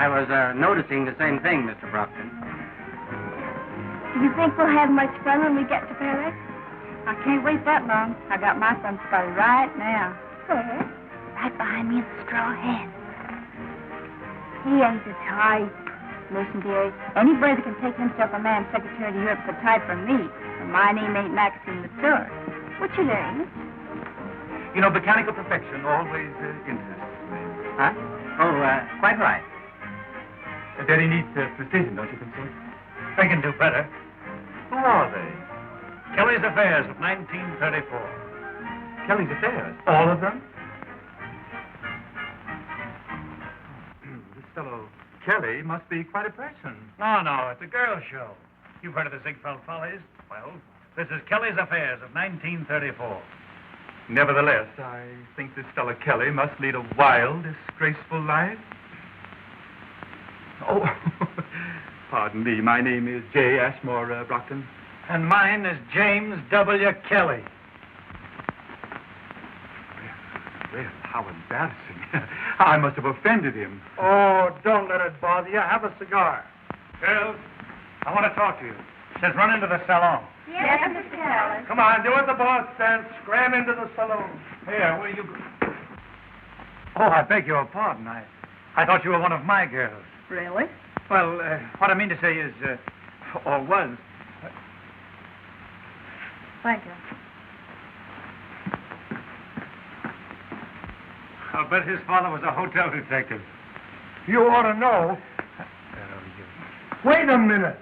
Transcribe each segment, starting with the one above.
I was noticing the same thing, Mr. Brockton. Do you think we'll have much fun when we get to Paris? I can't wait that long. I got my fun started right now. Where? Right behind me in the straw hat. He ain't the type. Listen, dearie, any boy that can take himself a man secretary to Europe's a type for me. And my name ain't Maxine Latour. What's your name? You know, mechanical perfection always interests me. Huh? Oh, quite right. Very neat precision, don't you think so? I can do better. Who are they? Kelly's Affairs of 1934. Kelly's Affairs? All of them? This fellow Kelly must be quite a person. No, it's a girl show. You've heard of the Ziegfeld Follies? Well, this is Kelly's Affairs of 1934. Nevertheless, I think this fellow Kelly must lead a wild, disgraceful life. Oh, pardon me. My name is J. Ashmore Brockton. And mine is James W. Kelly. Well, how embarrassing. I must have offended him. Oh, don't let it bother you. Have a cigar. Girls, I want to talk to you. Says run into the salon. Yes, Mr. Kelly. Come on, do what the boss says. Scram into the saloon. Here, where you... Oh, I beg your pardon. I thought you were one of my girls. Really? Well, what I mean to say is, or was... Thank you. I'll bet his father was a hotel detective. You ought to know. Wait a minute.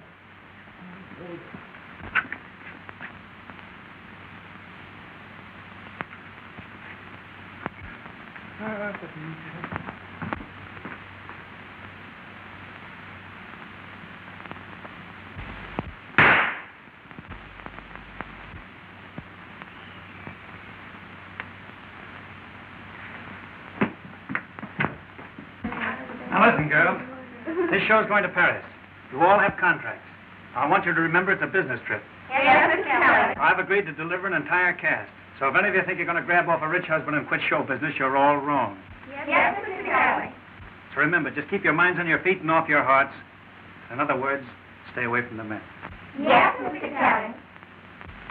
Now listen, girls. This show's going to Paris. You all have contracts. I want you to remember it's a business trip. Yes, Mr. Kelly. I've agreed to deliver an entire cast. So if any of you think you're going to grab off a rich husband and quit show business, you're all wrong. Yes, Mr. Kelly. So remember, just keep your minds on your feet and off your hearts. In other words, stay away from the men. Yes, Mr. Kelly.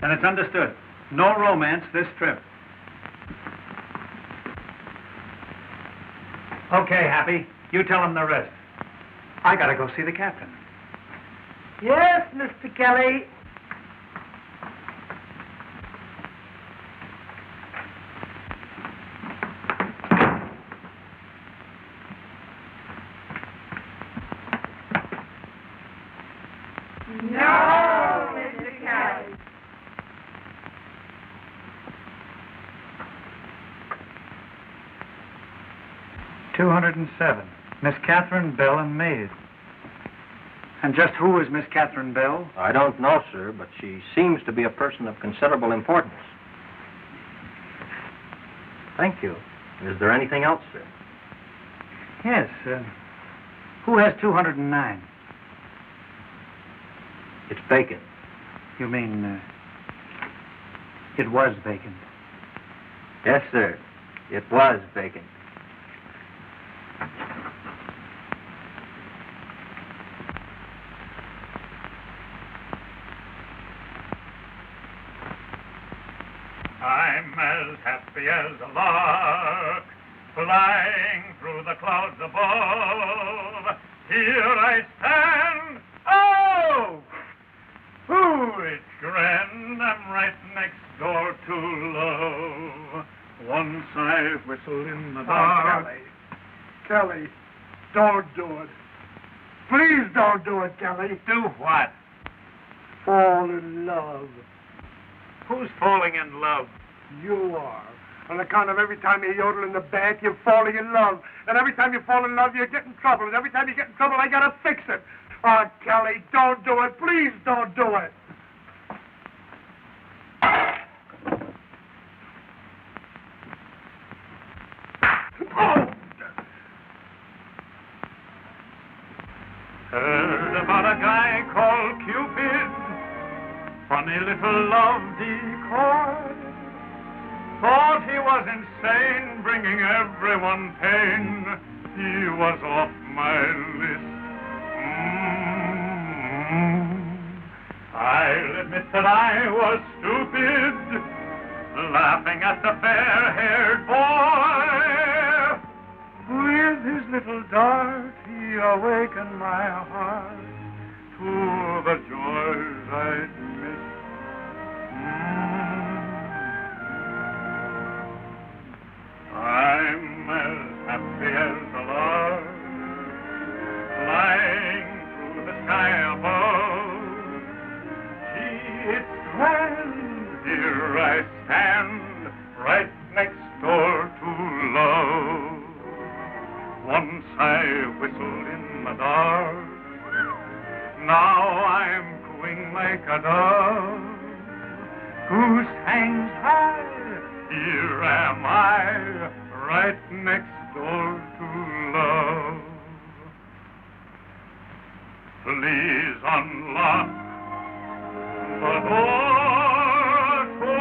Then it's understood. No romance this trip. Okay, Happy. You tell him the rest. I gotta go see the captain. Yes, Mr. Kelly. No, Mr. Kelly. $207. Miss Catherine Bell and maid. And just who is Miss Catherine Bell? I don't know, sir, but she seems to be a person of considerable importance. Thank you. Is there anything else, sir? Yes. Who has 209? It's vacant. You mean, it was vacant? Yes, sir. It was vacant. I'm as happy as a lark, flying through the clouds above. Here I stand. Oh! Ooh, it's grand. I'm right next door to love. Once I whistle in the dark. Kelly, don't do it. Please don't do it, Kelly. Do what? Fall in love. Who's falling in love? You are. On account of every time you yodel in the bath, you're falling in love. And every time you fall in love, you get in trouble. And every time you get in trouble, I gotta fix it. Oh, Kelly, don't do it. Please don't do it. Oh! Heard about a guy called Cupid, funny little love decoy. Thought he was insane, bringing everyone pain. He was off my list. I'll admit that I was stupid, laughing at the fair-haired boy. With his little dart, he awakened my heart to the joys I'd missed. I'm as happy as a lark, flying through the sky above. Gee, it's grand, here I stand, right next door to love. Once I whistled in the dark, now I'm cooing like a dove. Goose hangs high, here am I, right next door to love. Please unlock the door to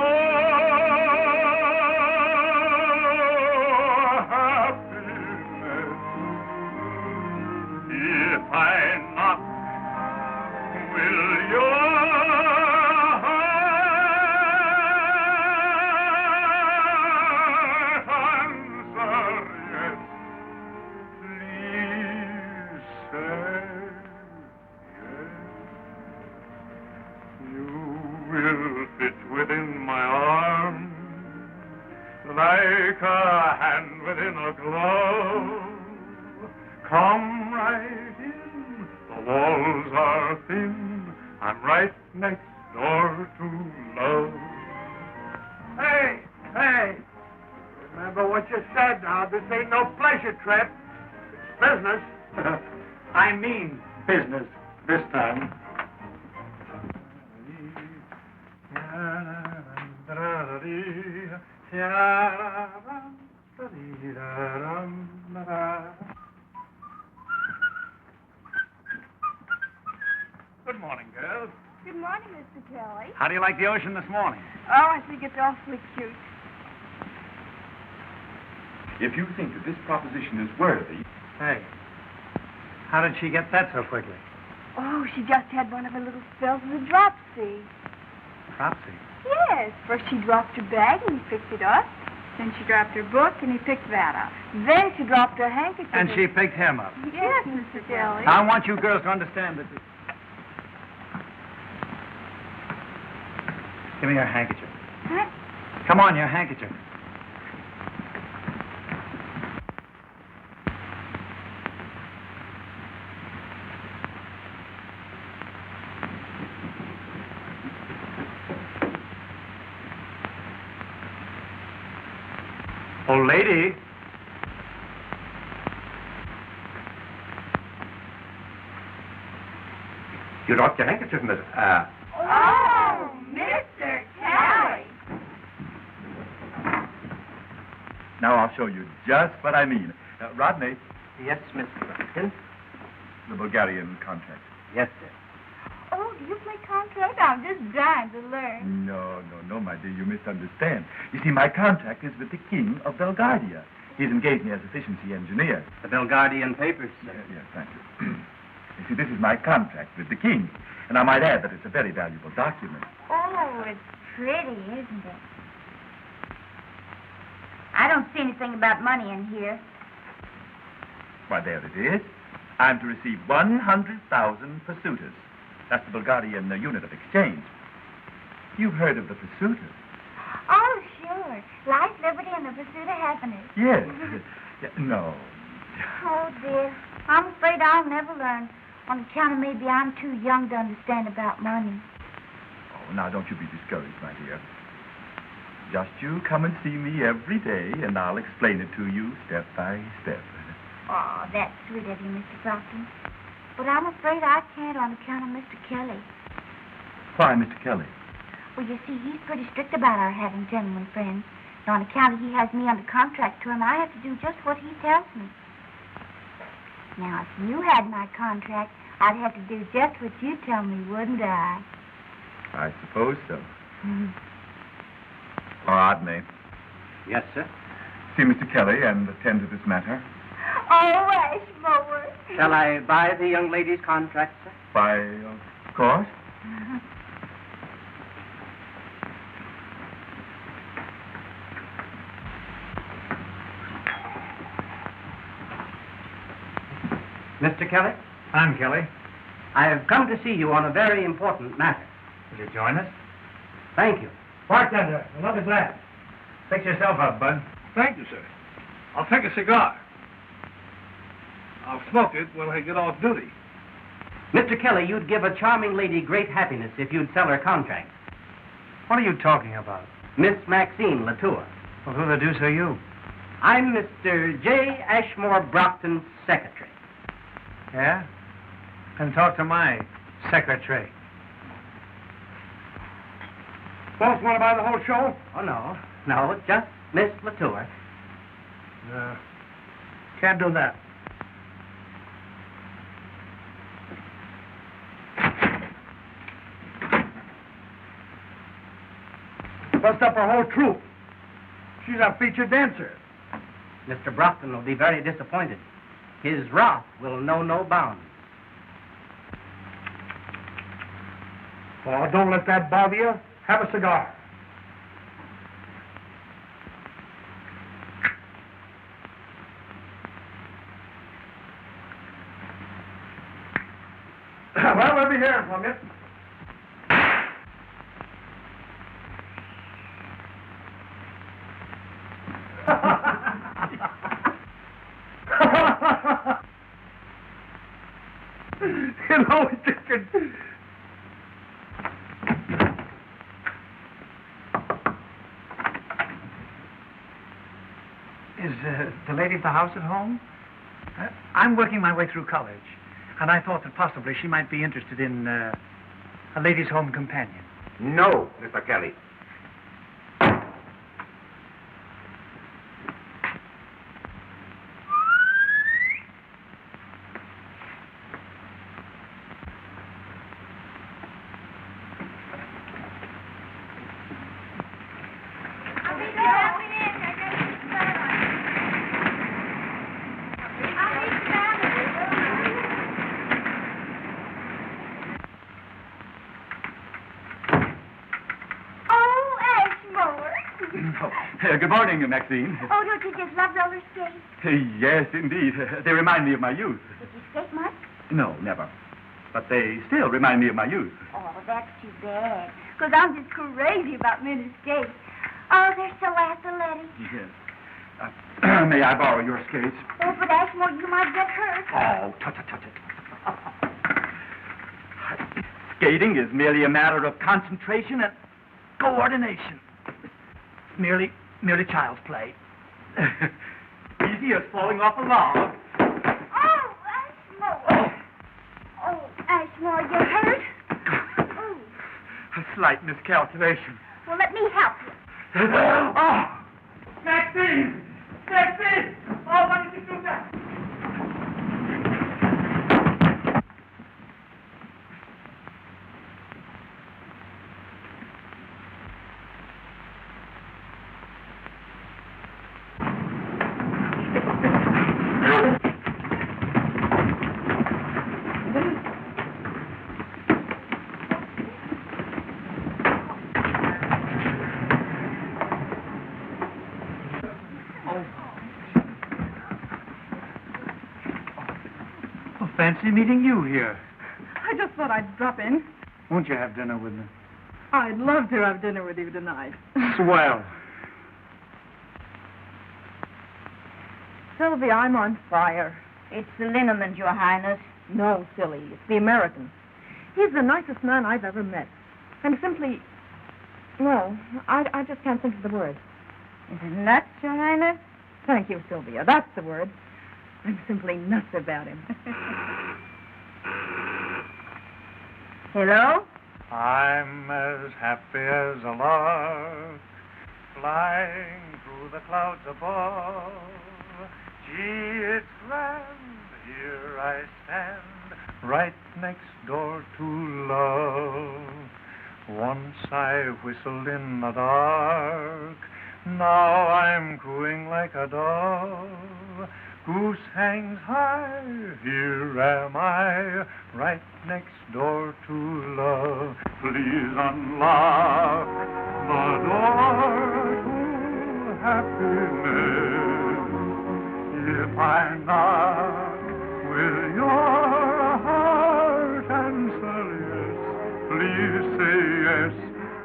happiness. If I knock, will your heart answer yes? Please say yes. You will fit within my arm like a hand within a glove. Come right in, the walls are thin, I'm right next door to love. Hey, hey. Remember what you said now. This ain't no pleasure trip. It's business. I mean business this time. Good morning, girls. Good morning, Mr. Kelly. How do you like the ocean this morning? Oh, I think it's awfully cute. If you think that this proposition is worthy... Hey, how did she get that so quickly? Oh, she just had one of her little spells of the dropsy. Dropsy. Yes. First she dropped her bag and he picked it up. Then she dropped her book and he picked that up. Then she dropped her handkerchief. And she picked him up. Yes, Mr. Kelly. I want you girls to understand that... Give me your handkerchief. Huh? Come on, your handkerchief. Old lady. You dropped your handkerchief, miss. Oh, Mr. Kelly. Now I'll show you just what I mean. Rodney, Yes, Mr. Buxton. the Bulgarian contract. Yes, sir. Oh, do you play contract? I'm just dying to learn. No, my dear, you misunderstand. You see, my contract is with the King of Belgardia. He's engaged me as efficiency engineer. The Belgardian papers, sir. Yes, thank you. You see, this is my contract with the King. And I might add that it's a very valuable document. Oh, it's pretty, isn't it? I don't see anything about money in here. Why, there it is. I'm to receive 100,000 pursuiters. That's the Bulgarian unit of exchange. You've heard of the pursuiters? Oh, sure. Life, liberty, and the pursuit of happiness. Yes. Yeah, no. Oh, dear. I'm afraid I'll never learn. On account of maybe I'm too young to understand about money. Oh, now, don't you be discouraged, my dear. Just you come and see me every day, and I'll explain it to you step by step. Oh, that's sweet of you, Mr. Brockton. But I'm afraid I can't on account of Mr. Kelly. Why, Mr. Kelly? Well, you see, he's pretty strict about our having gentlemen friends. And on account of he has me under contract to him, I have to do just what he tells me. Now, if you had my contract, I'd have to do just what you tell me, wouldn't I? I suppose so. Rodney, Yes, sir. see Mr. Kelly and attend to this matter. Oh, Ashmore. Shall I buy the young lady's contract, sir? Why, of course. Mr. Kelly, I'm Kelly. I have come to see you on a very important matter. Will you join us? Thank you. Bartender, another glass. Fix yourself up, Bud. Thank you, sir. I'll take a cigar. I'll smoke it when I get off duty. Mr. Kelly, you'd give a charming lady great happiness if you'd sell her contract. What are you talking about? Miss Maxine Latour. Well, who the deuce are you? I'm Mr. J. Ashmore Brockton's secretary. Yeah? Then talk to my secretary. Boss want to buy the whole show? Oh, no, just Miss Latour. Can't do that. Bust up our whole troupe. She's a featured dancer. Mr. Brockton will be very disappointed. His wrath will know no bounds. Oh, don't let that bother you. Have a cigar. Well, let me hear from you. You know, chicken. Is the lady of the house at home? I'm working my way through college, and I thought that possibly she might be interested in a ladies' home companion. No, Mr. Kelly. Good morning, Maxine. Oh, don't you just love roller skates? Yes, indeed. They remind me of my youth. Did you skate much? No, never. But they still remind me of my youth. Oh, that's too bad. Because I'm just crazy about mini skates. Oh, they're so athletic. Yes. May I borrow your skates? Oh, but Ashmore, you might get hurt. Oh, tut. Skating is merely a matter of concentration and coordination. Merely child's play. Easy as falling off a log. Oh, Ashmore. Oh, Ashmore, you hurt? Oh. A slight miscalculation. Well, let me help you. Oh! Maxine! Maxine! Oh, why did you do that? Fancy meeting you here. I just thought I'd drop in. Won't you have dinner with me? I'd love to have dinner with you tonight. Swell. Sylvia, I'm on fire. It's the Linnemans, Your Highness. No, silly. It's the American. He's the nicest man I've ever met. And simply... Well, I just can't think of the word. Is it nuts, Your Highness? Thank you, Sylvia. That's the word. I'm simply nuts about him. Hello? I'm as happy as a lark, flying through the clouds above. Gee, it's grand, here I stand, right next door to love. Once I whistled in the dark, now I'm cooing like a dove. Goose hangs high, here am I, right next door to love. Please unlock the door to happiness. If I knock, will your heart answer yes? Please say yes,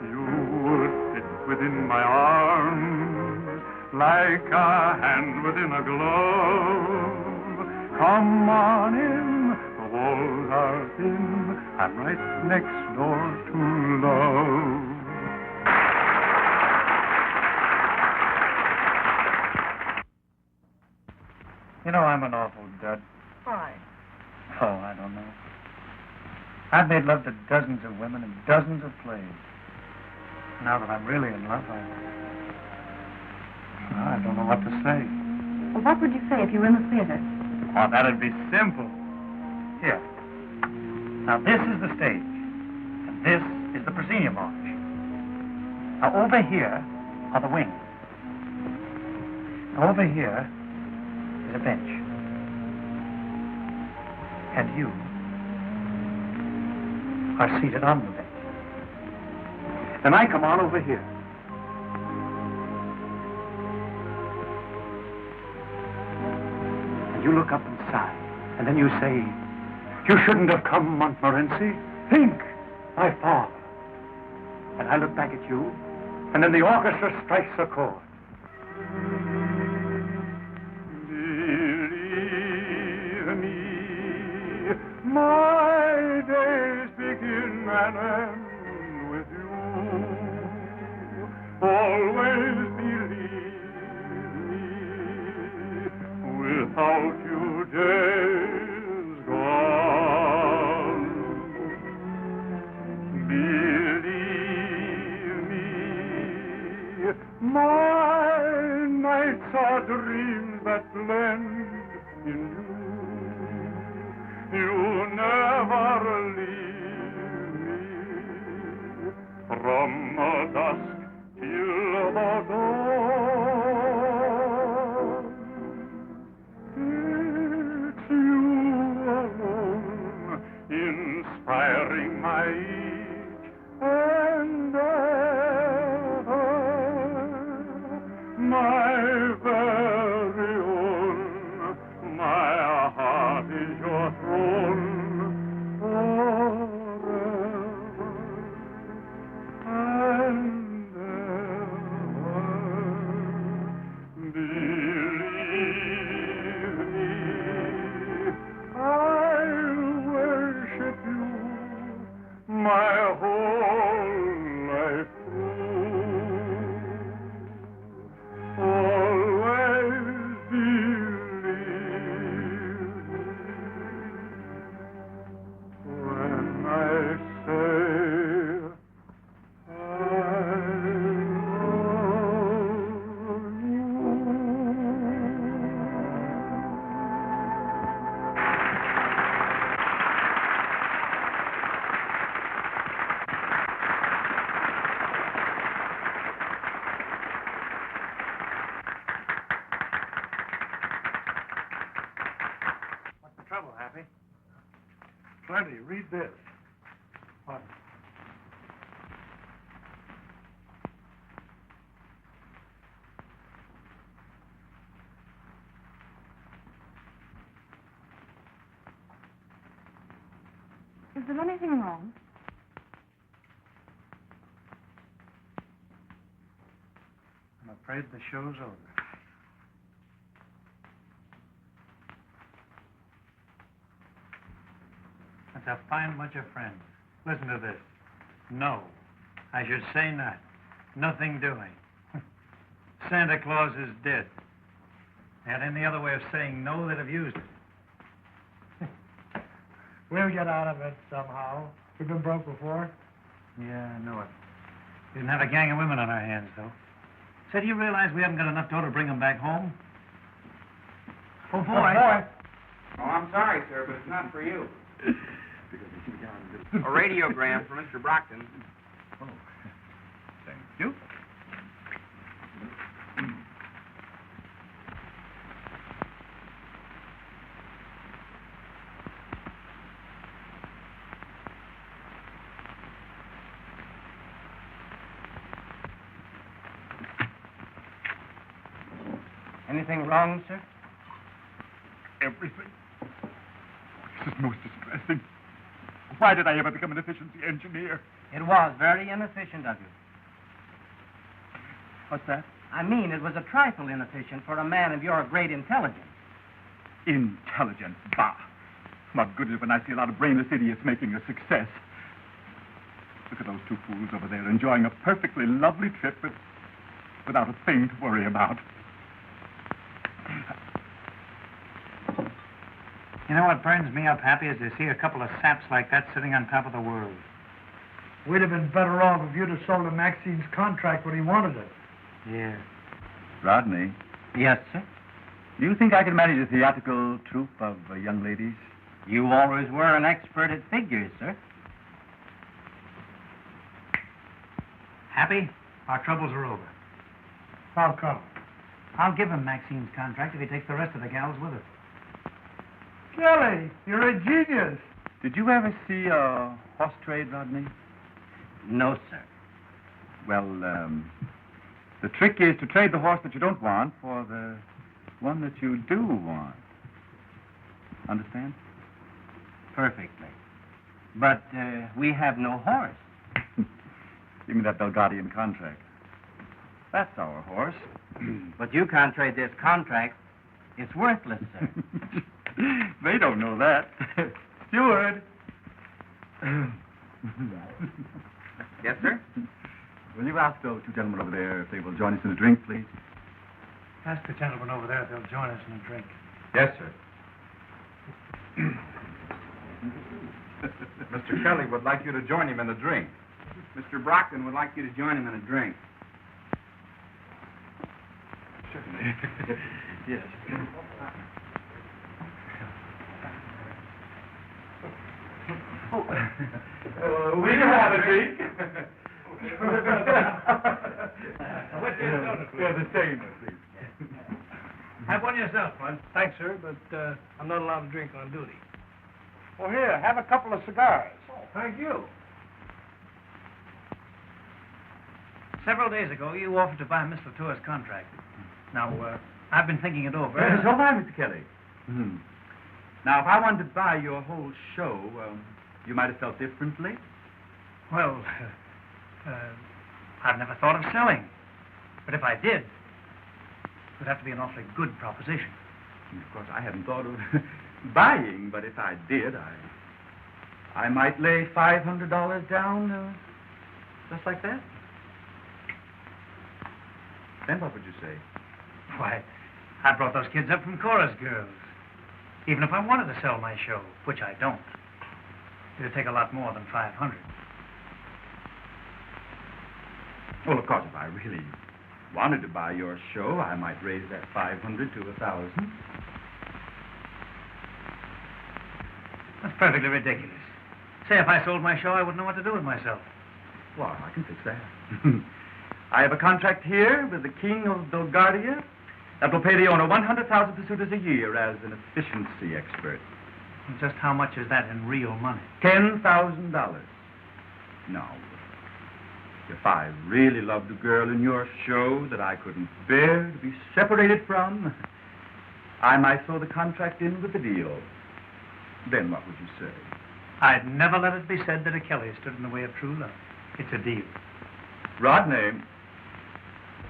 you would fit within my arms like a hand within a glove. Come on in, the walls are thin, I'm right next door to love. You know, I'm an awful dud. Why? Oh, I don't know. I've made love to dozens of women in dozens of plays. Now that I'm really in love, I don't know what to say. Well, what would you say if you were in the theater? Oh, that'd be simple. Here. Now, this is the stage, and this is the proscenium arch. Now, over here are the wings. Now, over here is a bench. And you are seated on the bench. Then I come on over here. And you look up and sigh. And then you say, "You shouldn't have come, Montmorency. Think, my father." And I look back at you, and then the orchestra strikes a chord. Believe me, my days begin and end with you. Always believe me, without you days gone. Believe me, my nights are dreams that blend in you. You never leave me from the dusk till the dawn. It's you alone, inspiring my each and every, my very own. My heart is your throne forever and ever. Believe me, I'll worship you my whole life through. Always believe when I say I love you. What's the trouble, Happy? Plenty. Read this. What? Is there anything wrong? I'm afraid the show's over. That's a fine bunch of friends. Listen to this. No. I should say not. Nothing doing. Santa Claus is dead. Had any other way of saying no, they'd have used it. We'll get out of it somehow. We've been broke before. Yeah, I know it. Didn't have a gang of women on our hands, though. Say, do you realize we haven't got enough dough to bring them back home? Oh, boy. Oh, I'm sorry, sir, but it's not for you. A radiogram for Mr. Brockton. Oh, thank you. Anything wrong, sir? Everything. This is most distressing. Why did I ever become an efficiency engineer? It was very inefficient of you. What's that? I mean, it was a trifle inefficient for a man of your great intelligence. Intelligence. Bah. What good is it when I see a lot of brainless idiots making a success? Look at those two fools over there enjoying a perfectly lovely trip without a thing to worry about. You know what burns me up happy is to see a couple of saps like that sitting on top of the world. We'd have been better off if you'd have sold him Maxine's contract when he wanted it. Yeah. Rodney, Yes, sir. do you think I can manage a theatrical troupe of young ladies? You always were an expert at figures, sir. Happy? Our troubles are over. How come? I'll give him Maxine's contract if he takes the rest of the gals with us. Kelly, you're a genius. Did you ever see a horse trade, Rodney? No, sir. Well, the trick is to trade the horse that you don't want for the one that you do want. Understand? Perfectly. But we have no horse. Give me that Belgadian contract. That's our horse. But you can't trade this contract. It's worthless, sir. They don't know that. Steward. Yes, sir? Will you ask those two gentlemen over there if they will join us in a drink, please? Ask the gentleman over there if they'll join us in a drink. Yes, sir. Mr. Kelly would like you to join him in a drink. Mr. Brockton would like you to join him in a drink. Certainly. Yes. We can have a drink. Yeah, the same, please. Have one yourself, Bud. Thanks, sir, but I'm not allowed to drink on duty. Well, here, have a couple of cigars. Oh, thank you. Several days ago, you offered to buy Miss Latour's contract. Now, I've been thinking it over. So have I, Mr. Kelly. Now, if I wanted to buy your whole show, you might have felt differently. Well, I've never thought of selling. But if I did, it would have to be an awfully good proposition. Of course, I hadn't thought of buying, but if I did, I might lay $500 down, just like that. Then what would you say? Why, I brought those kids up from chorus girls. Even if I wanted to sell my show, which I don't, it would take a lot more than $500. Well, of course, if I really wanted to buy your show, I might raise that $500 to $1,000. That's perfectly ridiculous. Say, if I sold my show, I wouldn't know what to do with myself. Well, I can fix that. I have a contract here with the King of Belgardia that will pay the owner 100,000 pursuiters a year as an efficiency expert. And just how much is that in real money? $10,000. Now, if I really loved a girl in your show that I couldn't bear to be separated from, I might throw the contract in with the deal. Then what would you say? I'd never let it be said that a Kelly stood in the way of true love. It's a deal. Rodney.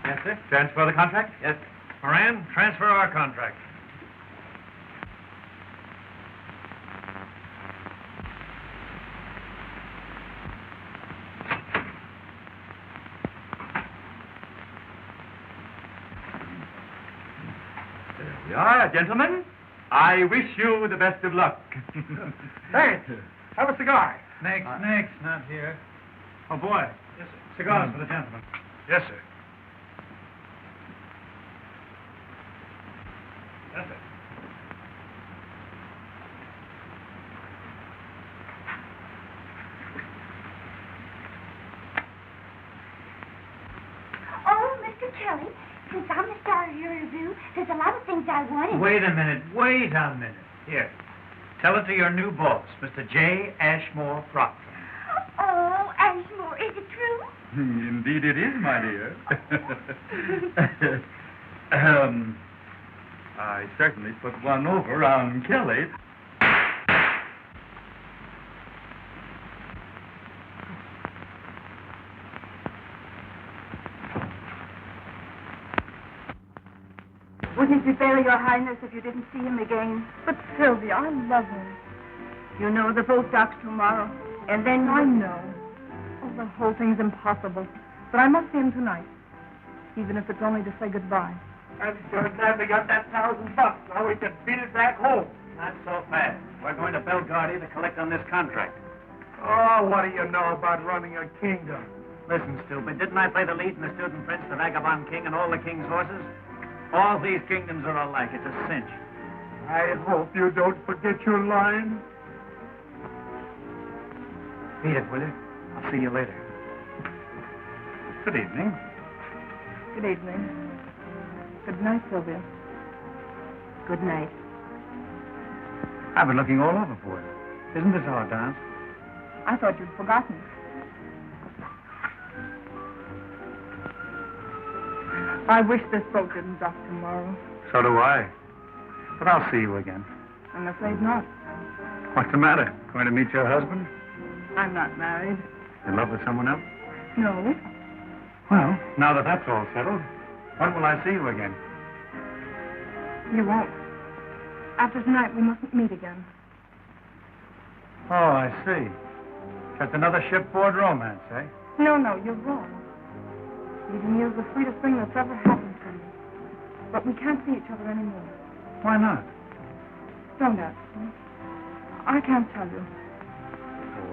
Yes, sir? Transfer the contract? Yes. Moran, transfer our contract. There we are, gentlemen. I wish you the best of luck. Thanks. Have a cigar. Next, not here. Oh, boy. Yes, sir. Cigars for the gentleman. Yes, sir. Yes, sir. Oh, Mr. Kelly, since I'm the star of your review, there's a lot of things I wanted. Wait a minute. Here. Tell it to your new boss, Mr. J. Ashmore Brockton. Oh, Ashmore, is it true? Indeed it is, my dear. I certainly put one over on Kelly. Wouldn't it be fair, Your Highness, if you didn't see him again? But, Sylvia, I love him. You know the vote docks tomorrow, and then... I know. Oh, the whole thing's impossible. But I must see him tonight, even if it's only to say goodbye. I'm sure glad we got that $1,000. Now we can beat it back home. Not so fast. We're going to Belgardie to collect on this contract. Oh, what do you know about running a kingdom? Listen, stupid, didn't I play the lead in The Student Prince, The Vagabond King, and All the King's Horses? All these kingdoms are alike. It's a cinch. I hope you don't forget your line. Beat it, will you? I'll see you later. Good evening. Good evening. Good night, Sylvia. Good night. I've been looking all over for you. Isn't this our dance? I thought you'd forgotten. I wish this boat didn't dock tomorrow. So do I. But I'll see you again. I'm afraid not. What's the matter? Going to meet your husband? I'm not married. In love with someone else? No. Well, now that that's all settled, when will I see you again? You won't. After tonight, we mustn't meet again. Oh, I see. Just another shipboard romance, eh? No, you're wrong. Meeting you is the sweetest thing that's ever happened to me. But we can't see each other anymore. Why not? Don't ask me. I can't tell you.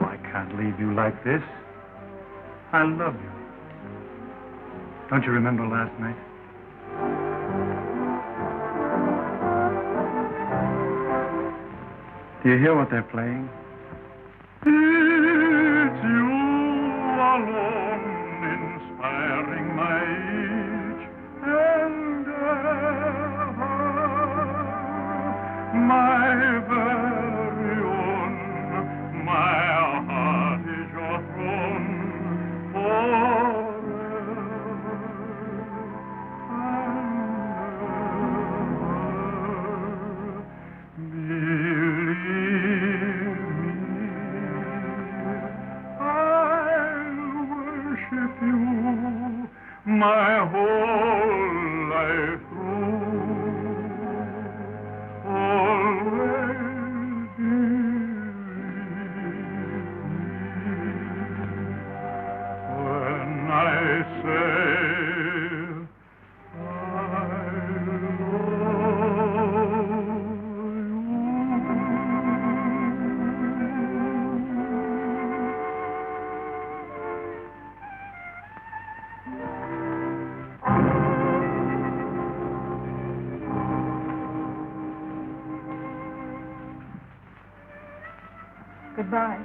Oh, I can't leave you like this. I love you. Don't you remember last night? Do you hear what they're playing? It's you alone inspiring my each endeavor, my very own. My heart is your throne forever and ever. Believe my whole life through, always when I say Goodbye.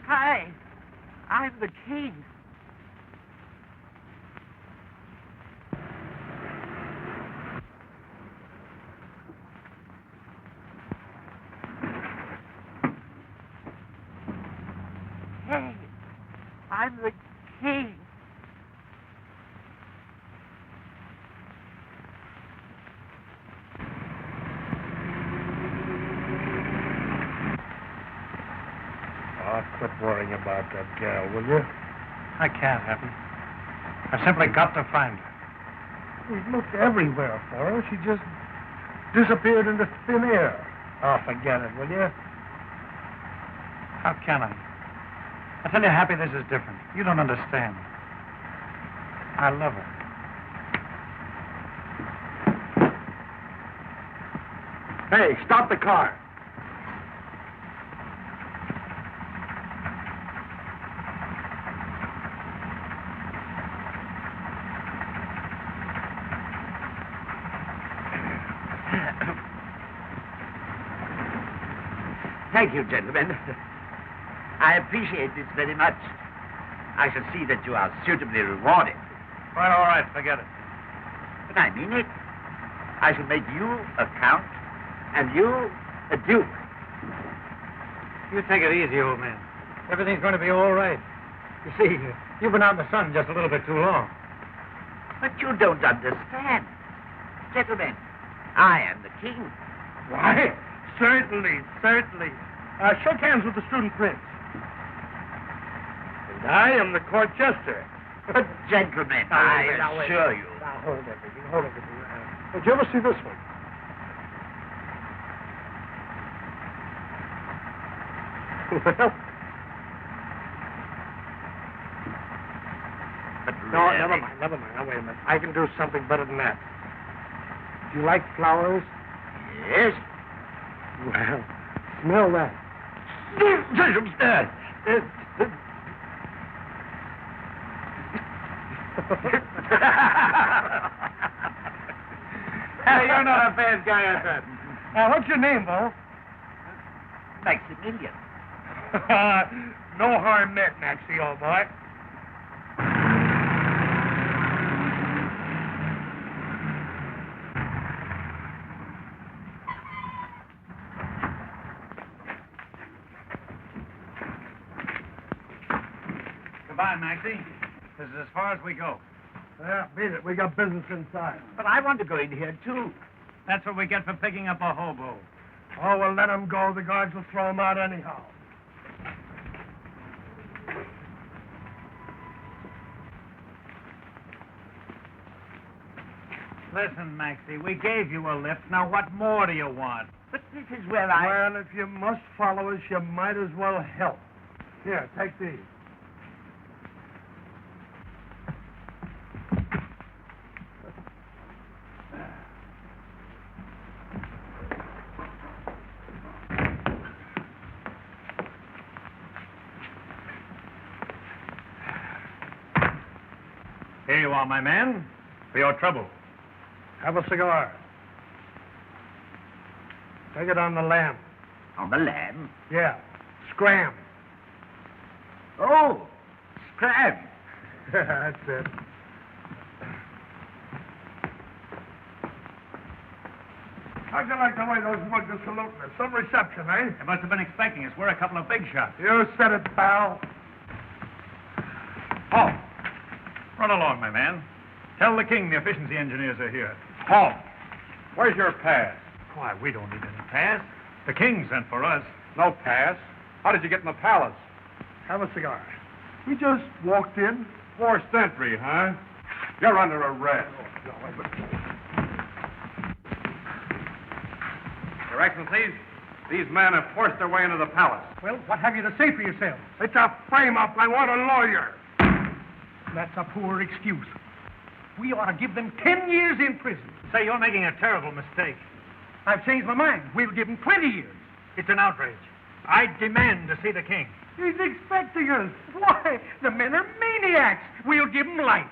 Hi, I'm the king. Hey, I'm the king. Oh, quit worrying about that gal, will you? I can't, Happy. I've simply got to find her. We've looked everywhere for her. She just disappeared into thin air. Oh, forget it, will you? How can I? I tell you, Happy, this is different. You don't understand. I love her. Hey, stop the car. Thank you, gentlemen. I appreciate this very much. I shall see that you are suitably rewarded. Well, all right, forget it. But I mean it. I shall make you a count and you a duke. You take it easy, old man. Everything's going to be all right. You see, you've been out in the sun just a little bit too long. But you don't understand. Gentlemen, I am the king. Why? Certainly, certainly. Shake hands with the student prince. And I am the court jester. But gentlemen, I assure you. Now, hold everything, hold everything. Did you ever see this one? Well... But No, really, never mind. Now, wait a minute. I can do something better than that. Do you like flowers? Yes. Well, smell that. Hey, you're not a bad guy at that. What's your name, Bo? Maximilian. No harm met, Maxie, old boy. Goodbye, Maxie. This is as far as we go. Yeah, beat it. We got business inside. But I want to go in here, too. That's what we get for picking up a hobo. Oh, well, let him go. The guards will throw him out anyhow. Listen, Maxie, we gave you a lift. Now, what more do you want? But this is where I... Well, if you must follow us, you might as well help. Here, take these. Here you are, my man, for your trouble. Have a cigar. Take it on the lamb. On the lamb? Yeah. Scram. Oh, scram. That's it. How'd you like the way those mugs are saluting us? Some reception, eh? They must have been expecting us. We're a couple of big shots. You said it, pal. Halt. Run along, my man. Tell the king the efficiency engineers are here. Halt! Where's your pass? Why, we don't need any pass. The king sent for us. No pass. How did you get in the palace? Have a cigar. We just walked in. Forced entry, huh? You're under arrest. Your Excellencies, these men have forced their way into the palace. Well, what have you to say for yourself? It's a frame-up. I want a lawyer. That's a poor excuse. We ought to give them 10 years in prison. Say, you're making a terrible mistake. I've changed my mind. We'll give them 20 years. It's an outrage. I demand to see the king. He's expecting us. Why? The men are maniacs. We'll give them life.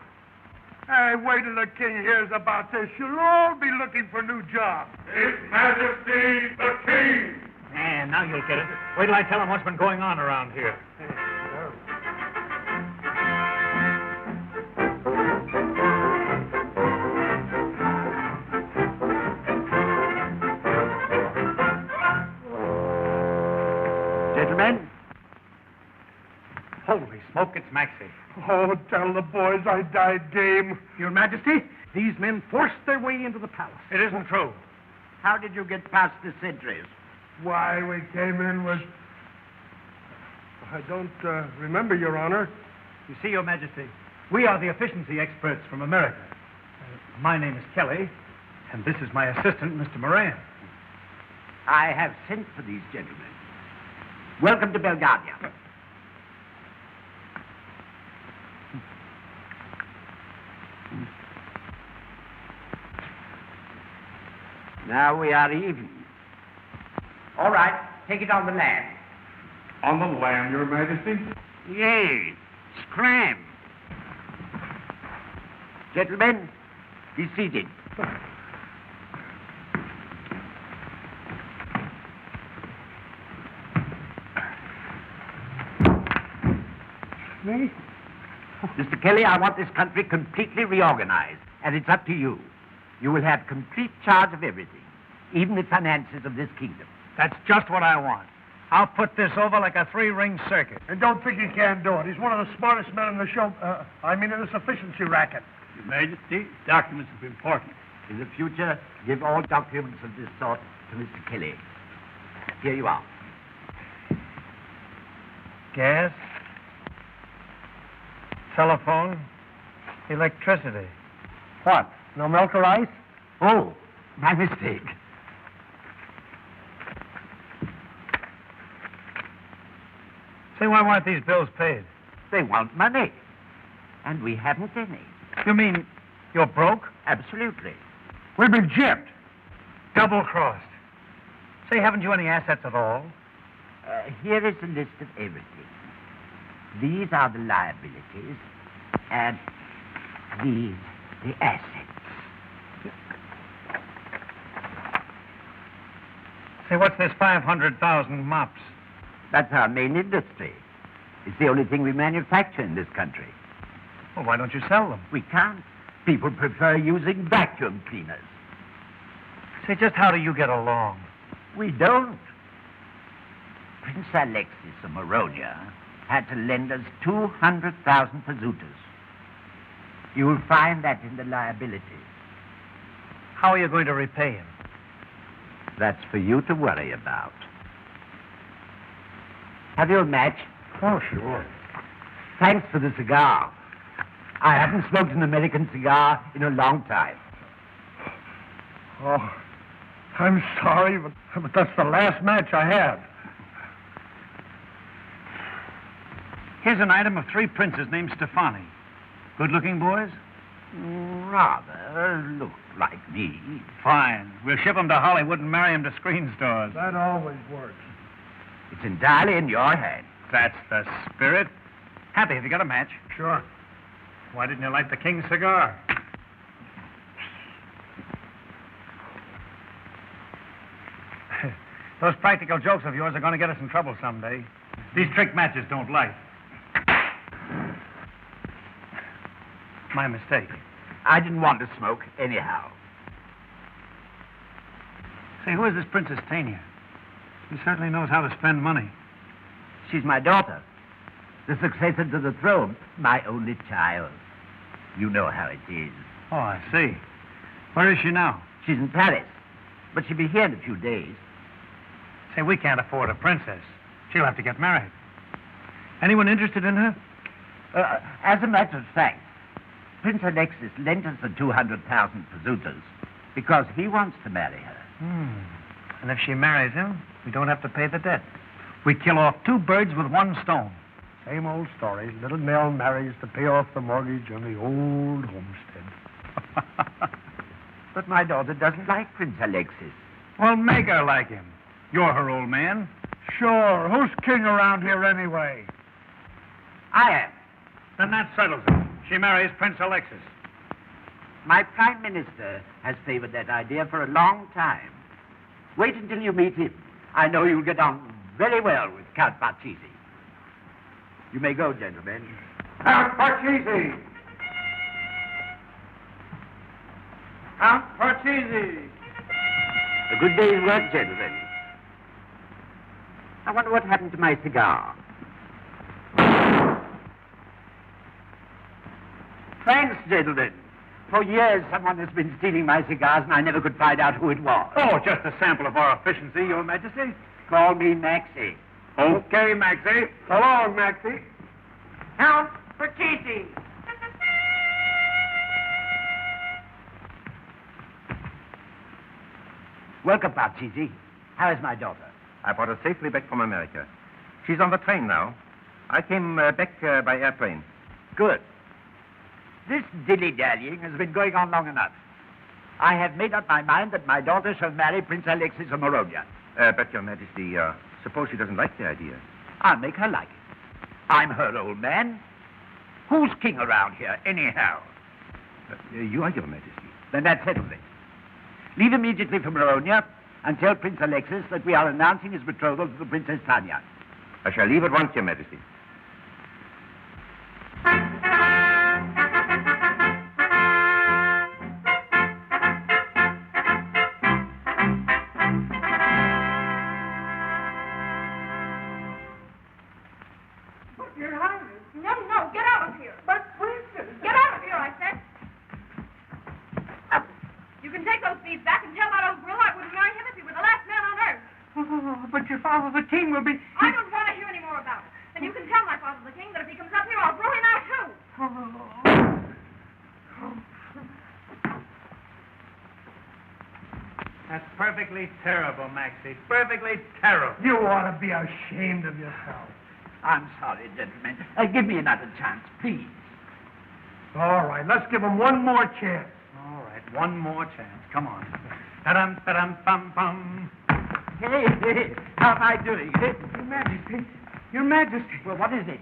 Hey, wait till the king hears about this. You'll all be looking for new jobs. His Majesty the King! And now you'll get it. Wait till I tell him what's been going on around here. Holy smoke, it's Maxie. Oh, tell the boys I died game. Your Majesty, these men forced their way into the palace. It isn't true. How did you get past the sentries? Why, we came in with... I don't remember, Your Honor. You see, Your Majesty, we are the efficiency experts from America. My name is Kelly, and this is my assistant, Mr. Moran. I have sent for these gentlemen. Welcome to Belgravia. Now we are even. All right, take it on the land. On the land, Your Majesty? Yes, scram. Gentlemen, be seated. Me? Mr. Kelly, I want this country completely reorganized, and it's up to you. You will have complete charge of everything, even the finances of this kingdom. That's just what I want. I'll put this over like a three-ring circuit. And don't think he can't do it. He's one of the smartest men in the show. In this efficiency racket. Your Majesty, documents are important. In the future, give all documents of this sort to Mr. Kelly. Here you are. Gas, telephone, electricity. What? No milk or ice? Oh, my mistake. Say, why weren't these bills paid? They want money, and we haven't any. You mean you're broke? Absolutely. We've been gypped. Double-crossed. Say, haven't you any assets at all? Here is a list of everything. These are the liabilities, and these the assets. Say, what's this 500,000 mops? That's our main industry. It's the only thing we manufacture in this country. Well, why don't you sell them? We can't. People prefer using vacuum cleaners. Say, just how do you get along? We don't. Prince Alexis of Moronia had to lend us 200,000 pesetas. You'll find that in the liabilities. How are you going to repay him? That's for you to worry about. Have you a match? Oh, sure. Thanks for the cigar. I haven't smoked an American cigar in a long time. Oh, I'm sorry, but that's the last match I had. Here's an item of 3 princes named Stefani. Good-looking boys? Rather look like me. Fine. We'll ship them to Hollywood and marry them to screen stores. That always works. It's entirely in your hands. That's the spirit. Happy, have you got a match? Sure. Why didn't you light the king's cigar? Those practical jokes of yours are going to get us in trouble someday. These trick matches don't light. My mistake. I didn't want to smoke anyhow. Say, who is this Princess Tania? She certainly knows how to spend money. She's my daughter. The successor to the throne. My only child. You know how it is. Oh, I see. Where is she now? She's in Paris. But she'll be here in a few days. Say, we can't afford a princess. She'll have to get married. Anyone interested in her? As a matter of fact, Prince Alexis lent us the 200,000 pesetas because he wants to marry her. And if she marries him, we don't have to pay the debt. We kill off 2 birds with 1 stone. Same old story. Little Nell marries to pay off the mortgage on the old homestead. But my daughter doesn't like Prince Alexis. Well, make her like him. You're her old man. Sure. Who's king around here anyway? I am. Then that settles it. She marries Prince Alexis. My prime minister has favored that idea for a long time. Wait until you meet him. I know you'll get on very well with Count Parchisi. You may go, gentlemen. Count Parchisi! Count Parchisi! A good day's work, gentlemen. I wonder what happened to my cigar. Thanks, gentlemen. For years, someone has been stealing my cigars, and I never could find out who it was. Oh, just a sample of our efficiency, Your Majesty. Call me Maxie. Okay, Maxie. So long, Maxie. Count for Cheesy. Welcome, Parcheesi. How is my daughter? I brought her safely back from America. She's on the train now. I came back by airplane. Good. This dilly-dallying has been going on long enough. I have made up my mind that my daughter shall marry Prince Alexis of Moronia. But, Your Majesty, suppose she doesn't like the idea. I'll make her like it. I'm her old man. Who's king around here, anyhow? You are, Your Majesty. Then that settles it. Leave immediately for Moronia and tell Prince Alexis that we are announcing his betrothal to the Princess Tanya. I shall leave at once, Your Majesty. Your Highness. No, get out of here. But, Princess. Get out of here, I said. You can take those beads back and tell that old grill I wouldn't marry him if he were the last man on earth. Oh, but your father, the king, will be... I don't want to hear any more about it. And you can tell my father, the king, that if he comes up here, I'll throw him out, too. That's perfectly terrible, Maxie. Perfectly terrible. You ought to be ashamed of yourself. I'm sorry, gentlemen. Give me another chance, please. All right, let's give him one more chance. All right, one more chance. Come on. Ta-dum, ta-dum, bum. Hey, how am I doing? Your Majesty. Your Majesty. Well, what is it?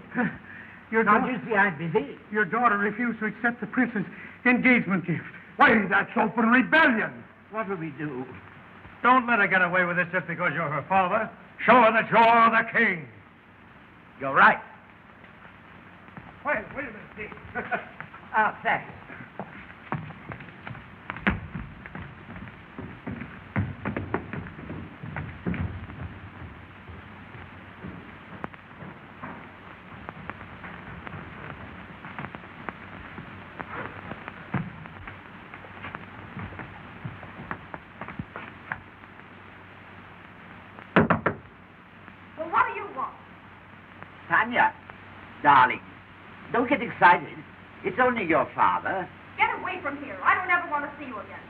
Your Can't daughter, you see I'm busy? your daughter refused to accept the prince's engagement gift. Why, that's open rebellion. What will we do? Don't let her get away with this just because you're her father. Show her that you're the king. You're right. Wait a minute, Steve. Thanks. Well, what do you want? Tanya, darling, don't get excited. It's only your father. Get away from here. I don't ever want to see you again.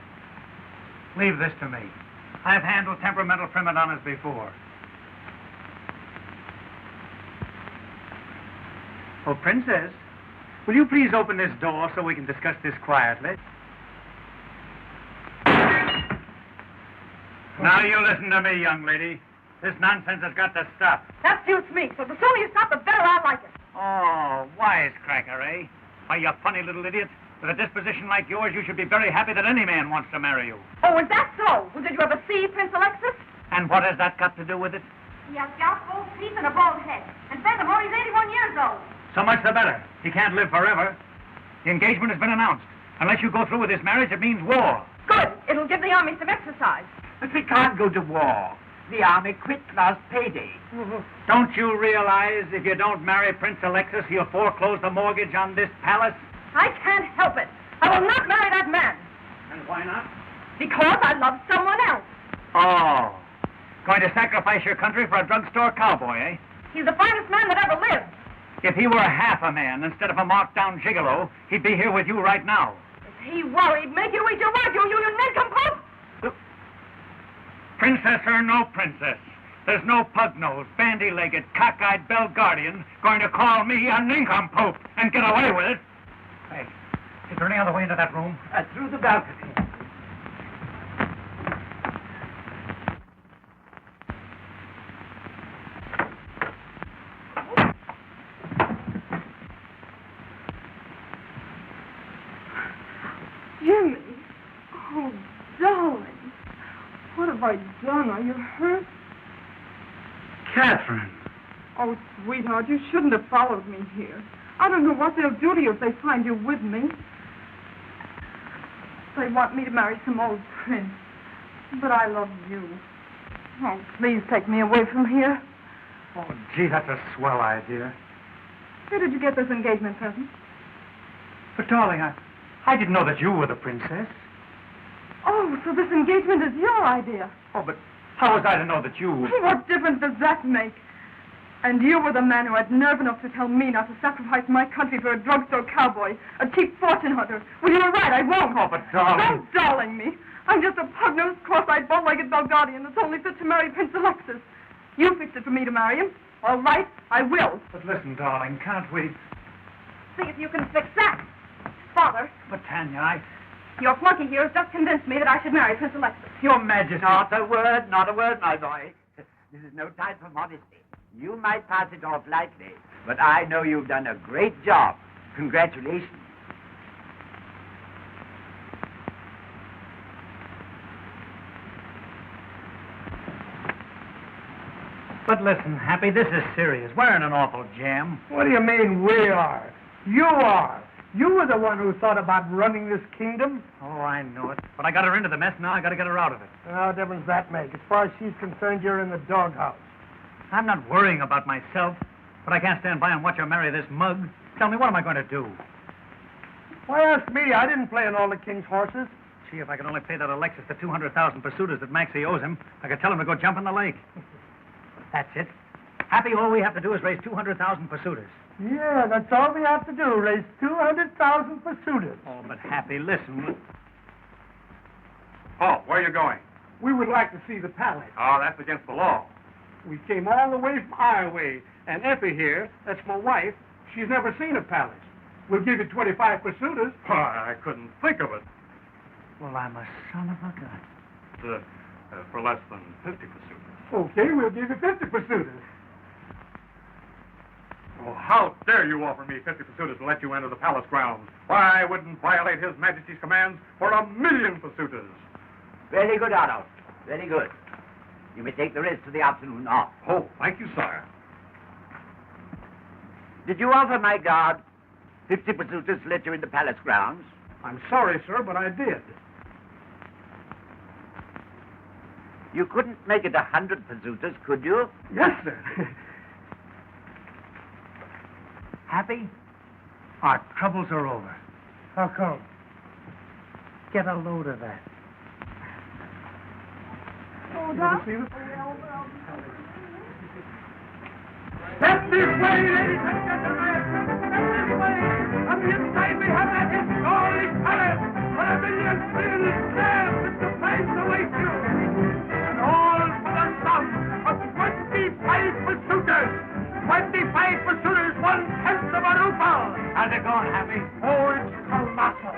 Leave this to me. I've handled temperamental prima donnas before. Oh, Princess, will you please open this door so we can discuss this quietly? Now you listen to me, young lady. This nonsense has got to stop. That suits me, so the sooner you stop, the better I like it. Oh, wisecracker, eh? Why, you funny little idiot. With a disposition like yours, you should be very happy that any man wants to marry you. Oh, is that so? Well, did you ever see Prince Alexis? And what has that got to do with it? He has gout, gold teeth, and a bald head. And furthermore, he's 81 years old. So much the better. He can't live forever. The engagement has been announced. Unless you go through with this marriage, it means war. Good. It'll give the army some exercise. But we can't go to war. The army quit last payday. Don't you realize if you don't marry Prince Alexis, he'll foreclose the mortgage on this palace? I can't help it. I will not marry that man. And why not? Because I love someone else. Oh. Going to sacrifice your country for a drugstore cowboy, eh? He's the finest man that ever lived. If he were half a man instead of a marked-down gigolo, he'd be here with you right now. If he worried, make you eat your wife, you nincompoop. Princess or no princess, there's no pug-nosed, bandy-legged, cockeyed bell guardian going to call me a nincompoop and get away with it. Hey, is there any other way into that room? Through the balcony. Jimmy. Oh, darling. What have I done? Are you hurt? Catherine. Oh, sweetheart, you shouldn't have followed me here. I don't know what they'll do to you if they find you with me. They want me to marry some old prince. But I love you. Oh, please take me away from here. Oh, gee, that's a swell idea. Where did you get this engagement present? But, darling, I didn't know that you were the princess. Oh, so this engagement is your idea. Oh, but how was I to know that you... What difference does that make? And you were the man who had nerve enough to tell me not to sacrifice my country for a drugstore cowboy, a cheap fortune hunter. Well, you were right, I won't. Oh, but darling... Don't darling me. I'm just a pug-nosed, cross-eyed, bow-legged Belgardian that's only fit to marry Prince Alexis. You fixed it for me to marry him. All right, I will. But listen, darling, can't we... See if you can fix that. Father, But, Tanya, your flunky here has just convinced me that I should marry Prince Alexis. Your Majesty... Not a word, my boy. This is no time for modesty. You might pass it off lightly, but I know you've done a great job. Congratulations. But listen, Happy, this is serious. We're in an awful jam. What do you mean we are? You are. You were the one who thought about running this kingdom. Oh, I know it. But I got her into the mess, now I got to get her out of it. What difference that make? As far as she's concerned, you're in the doghouse. I'm not worrying about myself, but I can't stand by and watch her marry this mug. Tell me, what am I going to do? Why ask me? I didn't play on all the king's horses. Gee, if I could only pay that Alexis the 200,000 pursuiters that Maxie owes him, I could tell him to go jump in the lake. That's it. Happy, all we have to do is raise 200,000 pursuiters. Yeah, that's all we have to do. Raise 200,000 pursuiters. Oh, but Happy, listen. Oh, where are you going? We would like to see the palace. Oh, that's against the law. We came all the way from Ioway. And Effie here, that's my wife, she's never seen a palace. We'll give you 25 pursuiters. Why, I couldn't think of it. Well, I'm a son of a gun. For less than 50 pursuiters. Okay, we'll give you 50 pursuiters. Well, how dare you offer me 50 pursuiters to let you enter the palace grounds? Why, I wouldn't violate His Majesty's commands for 1,000,000 pursuiters. Very good, Otto. Very good. You may take the rest of the afternoon off. Oh, thank you, sire. Did you offer my guard 50 pursuiters to let you in the palace grounds? I'm sorry, sir, but I did. You couldn't make it 100 pursuiters, could you? Yes, sir. Happy? Our troubles are over. How come? Get a load of that. You want to see this? Step this way, ladies and gentlemen. Step this way. On the inside, we have that historic palace where 1,000,000 frills dance and the place awaits you. And all for the sum of 25 pursuiters. 25 pursuiters, 1/10 of a ruble. How's it going, Happy? Oh, it's colossal.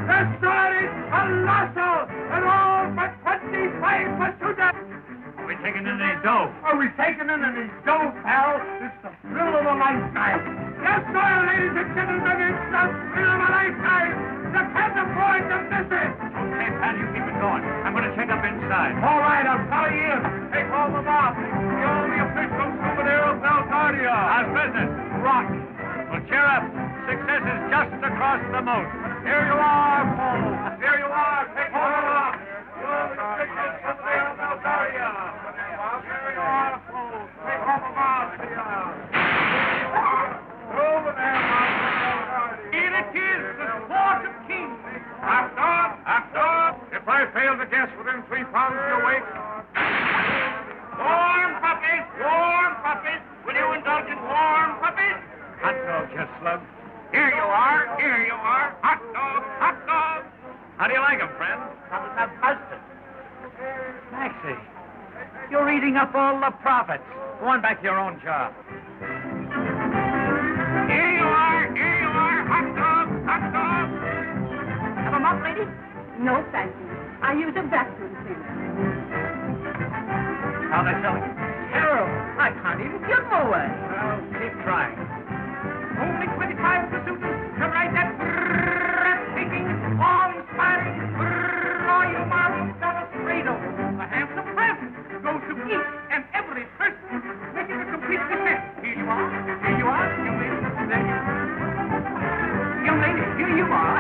Yes, sir, it's colossal. And all for 25 pursuiters. Are we taking in any dough? Are we taking in any dough, pal? It's the thrill of a lifetime. Yes, sir, ladies and gentlemen, it's the thrill of a lifetime. You can't afford to miss it. Okay, pal, you keep it going. I'm going to check up inside. All right, I'll follow you in. Take all the off. The only official souvenir of Belgardia. How's business? Rock. Well, cheer up. Success is just across the moat. Here you are, Paul. Here you are. Take all the off. The only official souvenir of Belgardia. Here you are, Paul. Take all the off. Over there, Belgardia. Here it is, the sport of kings. After. If I fail to guess within 3 pounds of your weight, Warm puppies. Will you indulge in warm puppies? Hot dog, you slug. Here you are. Hot dog. How do you like 'em, friend? Something not busted. Maxie, you're eating up all the profits. Go on back to your own job. Here you are. Hot dog. Have a mop, lady? No, thank you. I use a vacuum cleaner. How they selling it? Terrible. I can't even give them away. Well, keep trying. Only 25 pursuiters to ride that breathtaking, awe-inspiring royal march down a cradle. A handsome present goes to each and every person, making a complete success. Here you are, young lady. There you are. Young lady, here you are.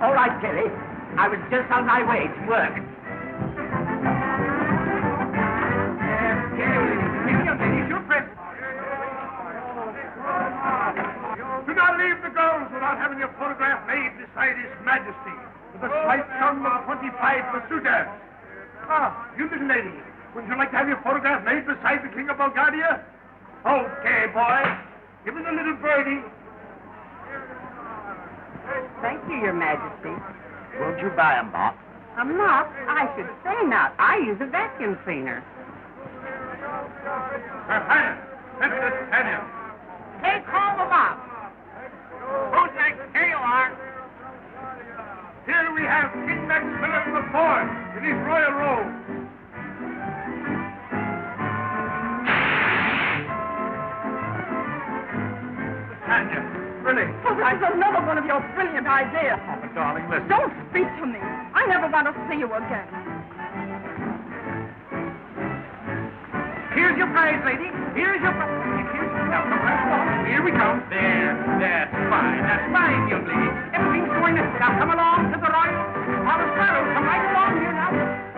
All right, Kelly. I was just on my way to work. not leave the girls without having your photograph made beside His Majesty with a slight sum of 25 pesetas. Ah, you little lady, wouldn't you like to have your photograph made beside the King of Bulgaria? Okay, boy. Give us a little birdie. Thank you, Your Majesty. Won't you buy a mop? A mop? I should say not. I use a vacuum cleaner. Her Highness, Princess Tanya. Hey, call the mop. Who's next? Here you are. Here we have King Maximilian IV in his royal robe. Tanya, really? Oh, this is another one of your brilliant ideas. Oh, but darling, listen. Don't speak to me. I never want to see you again. Here's your prize, lady. Here's your prize. Now, come on. Here we come. There. That's fine. That's fine, young lady. Everything's going to... Now, come along to the Royal Palace Ballroom. Come right along here now.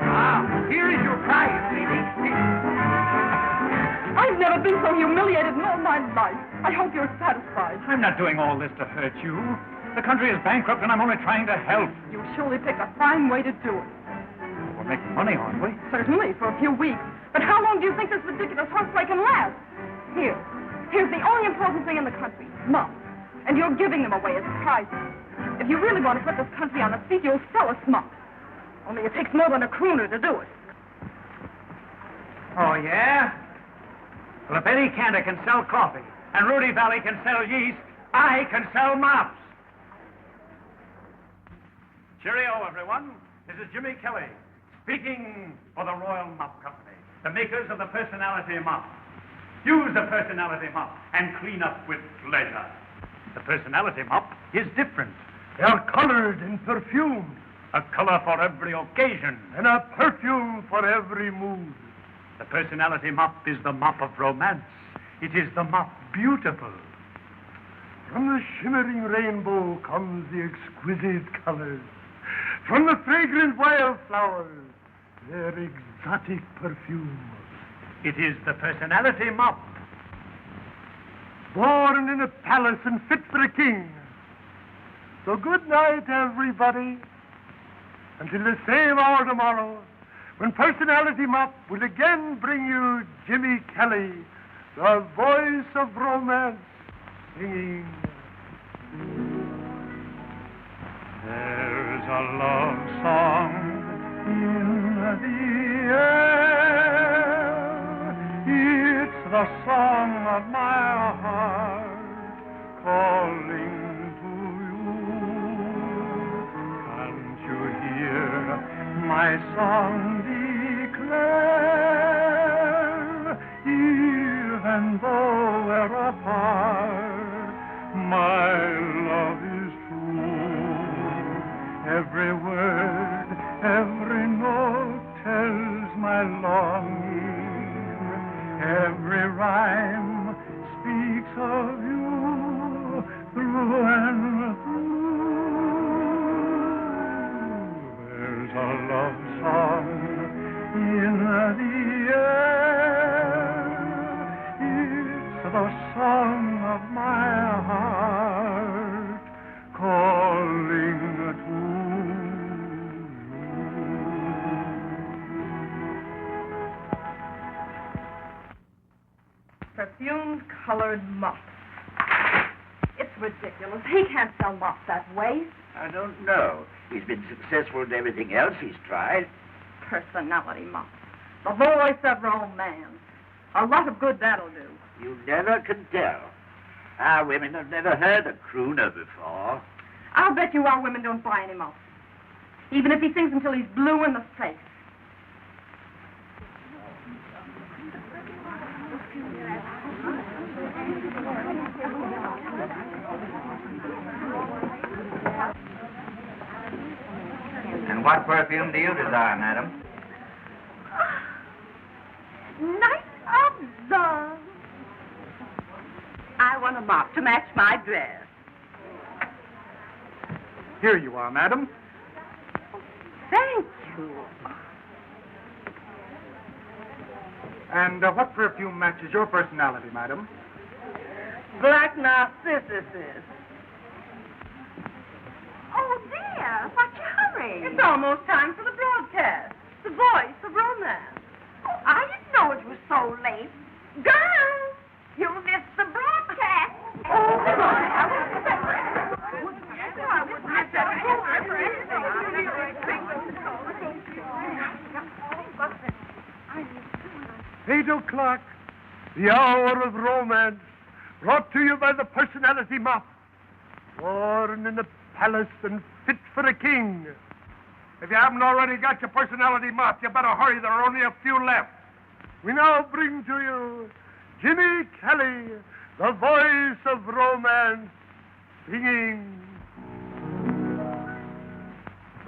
Ah, here is your prize, lady. I've never been so humiliated in all my life. I hope you're satisfied. I'm not doing all this to hurt you. The country is bankrupt, and I'm only trying to help. You surely picked a fine way to do it. We're making money, aren't we? Certainly, for a few weeks. But how long do you think this ridiculous horseplay can last? Here's the only important thing in the country, muffs. And you're giving them away as prizes. If you really want to put this country on its feet, you'll sell us muffs. Only it takes more than a crooner to do it. Oh, yeah? Well, if Eddie Cantor can sell coffee and Rudy Valley can sell yeast, I can sell mops. Cheerio, everyone. This is Jimmy Kelly, speaking for the Royal Mop Company, the makers of the Personality Mop. Use the Personality Mop and clean up with pleasure. The Personality Mop is different. They are colored and perfumed. A color for every occasion. And a perfume for every mood. The Personality Mop is the mop of romance. It is the mop beautiful. From the shimmering rainbow comes the exquisite colors. From the fragrant wildflowers, their exotic perfume. It is the Personality Mop. Born in a palace and fit for a king. So good night, everybody. Until the same hour tomorrow, when Personality Mop will again bring you Jimmy Kelly, the voice of romance, singing. There's a love song in the air. It's the song of my heart calling to you. Can't you hear my song declare? Even though we're apart, my love is true. Every word, every note tells my longing. Every rhyme speaks of you through and through. There's a love song in the air. It's the song of my heart calling to you. Perfumed colored mops. It's ridiculous. He can't sell mops that way. I don't know. He's been successful in everything else he's tried. Personality mops. The voice of romance. A lot of good that'll do. You never can tell. Our women have never heard a crooner before. I'll bet you our women don't buy any mops. Even if he sings until he's blue in the face. And what perfume do you desire, madam? Night of love. I want a mop to match my dress. Here you are, madam. Thank you. And what perfume matches your personality, madam? Black narcissuses. Oh, dear. What's your hurry? It's almost time for the broadcast. The voice of romance. Oh, I didn't know it was so late. Girls, you missed the broadcast. Eight o'clock, the hour of romance, brought to you by the Personality Mop. Worn in the palace and fit for a king. If you haven't already got your Personality Mop, you better hurry. There are only a few left. We now bring to you Jimmy Kelly, the voice of romance, singing.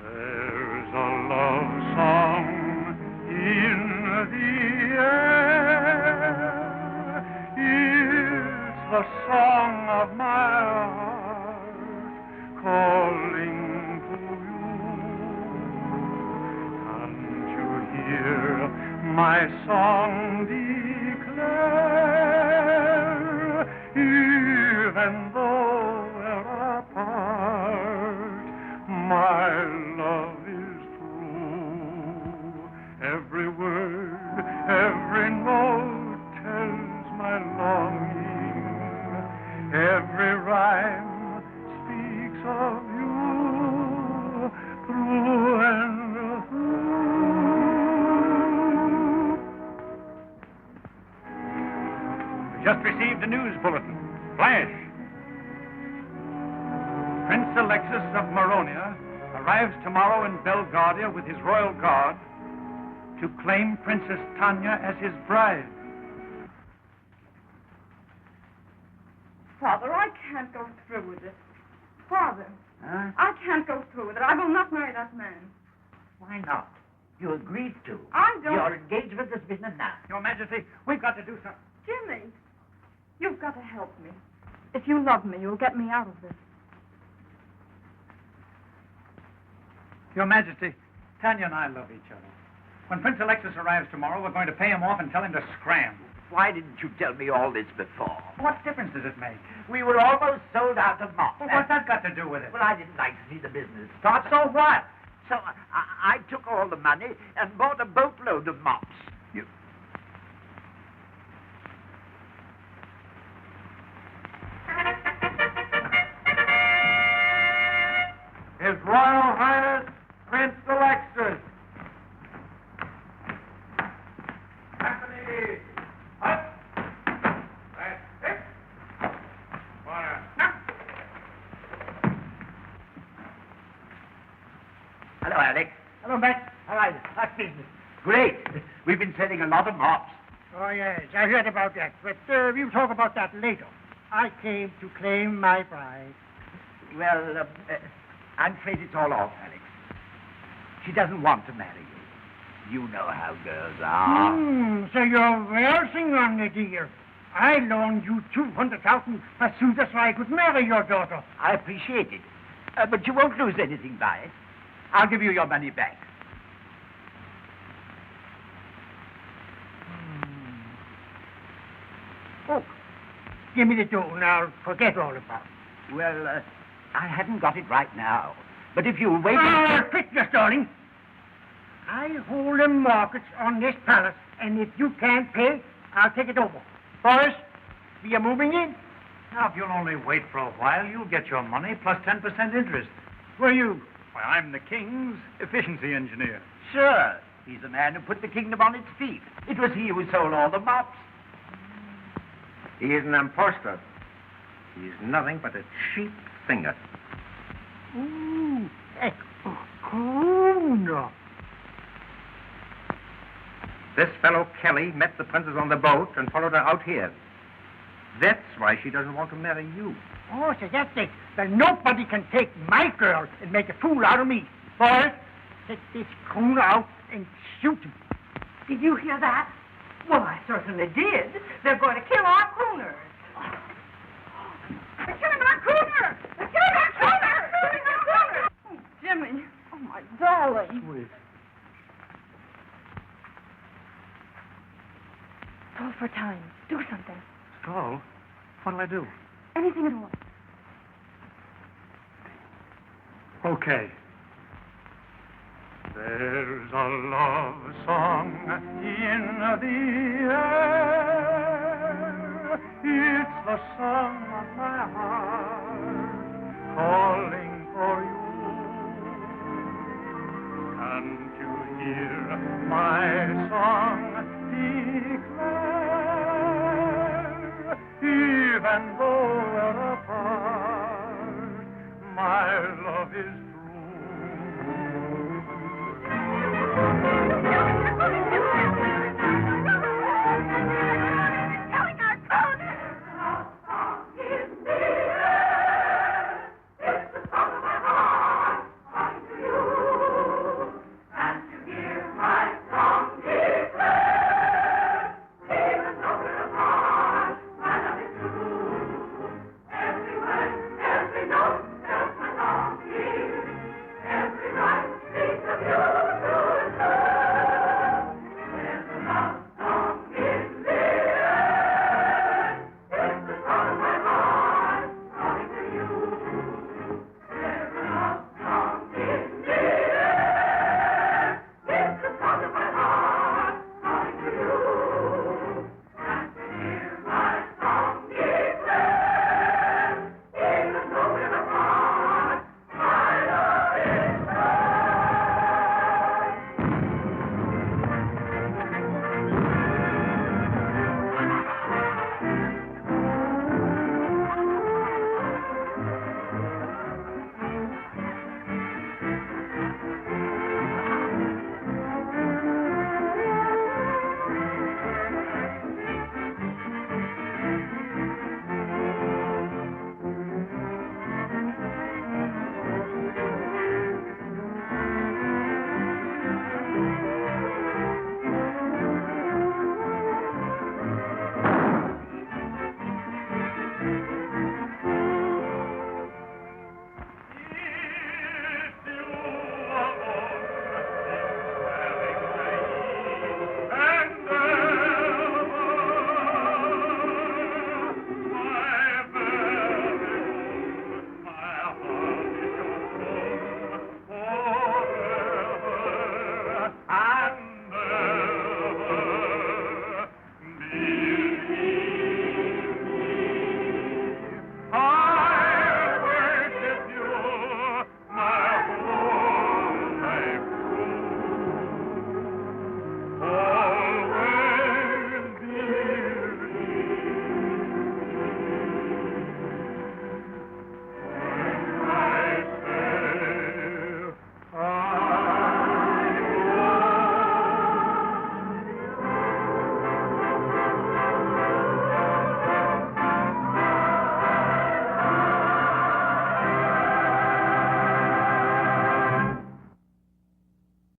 There's a love song in the air. It's the song of my heart calling to you. Can't you hear my song declare? Even though we're apart, my love is true. Every word, every note tells my longing. Every rhyme speaks of you, through and through. We just received a news bulletin. Flash. Prince Alexis of Maronia arrives tomorrow in Belgravia with his royal guard to claim Princess Tanya as his bride. Father, I can't go through with it. Father, Huh? I can't go through with it. I will not marry that man. Why not? You agreed to. I don't... Your engagement is business now. Your Majesty, we've got to do something. Jimmy, you've got to help me. If you love me, you'll get me out of this. Your Majesty, Tanya and I love each other. When Prince Alexis arrives tomorrow, we're going to pay him off and tell him to scram. Why didn't you tell me all this before? What difference does it make? We were almost sold out of mops. Well, what's that got to do with it? Well, I didn't like to see the business start. So what? So I took all the money and bought a boatload of mops. His Royal Highness Prince Alexis. Anthony, up. That's it. Hello, Alex. Hello, Matt. How are you? How's business? Great. We've been selling a lot of mops. Oh, yes, I heard about that. But we'll talk about that later. I came to claim my bride. Well, I'm afraid it's all off, Alex. She doesn't want to marry you. You know how girls are. So you're waltzing on the dear. I loaned you 200,000 as soon as I could marry your daughter. I appreciate it. But you won't lose anything by it. I'll give you your money back. Oh, give me the dough and I'll forget all about it. Well, I haven't got it right now. But if you'll wait... Quickness, darling. I hold the mortgage on this palace, and if you can't pay, I'll take it over. Boris, we are moving in. Now, if you'll only wait for a while, you'll get your money plus 10% interest. Who are you? Why, I'm the king's efficiency engineer. Sure. He's the man who put the kingdom on its feet. It was he who sold all the mops. He is an impostor. He's nothing but a cheap singer. Ooh, no. This fellow Kelly met the princess on the boat and followed her out here. That's why she doesn't want to marry you. Oh, so that's it. Well, nobody can take my girl and make a fool out of me. Boris, take this crooner out and shoot him. Did you hear that? Well, I certainly did. They're going to kill our crooners. They're killing our crooners! They're killing our crooners! They're killing our crooners! Oh, Jimmy. Oh, my darling. Sweet. Call for time. Do something. Stall? What'll I do? Anything at all. Okay. There's a love song in the air. It's the song of my heart calling for you. Can't you hear my song declare? Even though we're apart, my love is